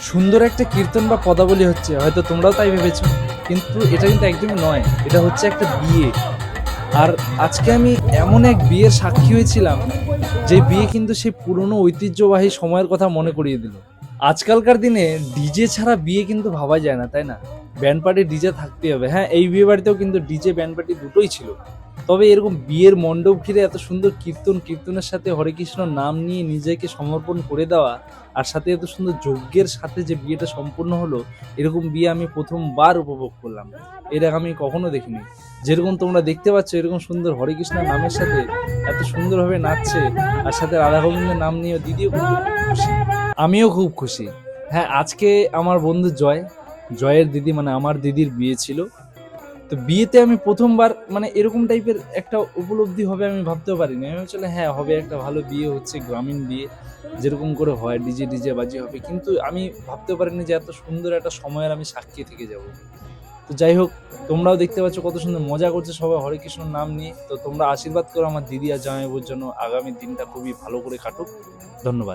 সুন্দর একটা কীর্তন বা পদাবলী হচ্ছে, হয়তো তোমরাও তাই ভেবেছো, কিন্তু এটা কিন্তু একদমই নয়। এটা হচ্ছে একটা বিয়ে। আর আজকে আমি এমন এক বিয়ের সাক্ষী হয়েছিলাম, যে বিয়ে কিন্তু সেই পুরনো ঐতিহ্যবাহী সময়ের কথা মনে করিয়ে দিল। আজকালকার দিনে ডিজে ছাড়া বিয়ে কিন্তু ভাবা যায় না, তাই না? ব্যান্ড পার্টি ডিজে থাকতেই হবে। হ্যাঁ, এই বিয়ে বাড়িতেও কিন্তু ডিজে ব্যান্ড পার্টি দুটোই ছিল। তবে এরকম বিয়ের মণ্ডপ ঘিরে এত সুন্দর কীর্তন, কীর্তনের সাথে হরে কৃষ্ণ নাম নিয়ে নিজেকে সমর্পণ করে দেওয়া, আর সাথে এত সুন্দর যজ্ঞের সাথে যে বিয়েটা সম্পূর্ণ হলো, এরকম বিয়ে আমি প্রথমবার উপভোগ করলাম। এর আগে আমি কখনো দেখিনি। যেরকম তোমরা দেখতে পাচ্ছ, এরকম সুন্দর হরে কৃষ্ণ নামের সাথে এত সুন্দরভাবে নাচছে, আর সাথে রাধা গোবিন্দের নাম নিয়ে দিদিও কিন্তু খুব খুশি, আমিও খুব খুশি। হ্যাঁ, আজকে আমার বন্ধু জয়ের দিদি, মানে আমার দিদির বিয়ে ছিল। তো বিয়েতে আমি প্রথমবার মানে এরকম টাইপের একটা উপলব্ধি হবে আমি ভাবতেও পারিনি। আমি ভাবছিলাম হ্যাঁ, হবে একটা ভালো বিয়ে, হচ্ছে গ্রামীণ বিয়ে, যেরকম করে হয় ডিজে ডিজে বাজি হবে, কিন্তু আমি ভাবতেও পারিনি যে এত সুন্দর একটা সময়ের আমি সাক্ষী থেকে যাব। তো যাই হোক, তোমরাও দেখতে পাচ্ছ কত সুন্দর মজা করছে সবাই হরে কৃষ্ণর নাম নিয়ে। তো তোমরা আশীর্বাদ করো আমার দিদি আর জামাইবাবুর জন্য, আগামী দিনটা খুবই ভালো করে কাটুক। ধন্যবাদ।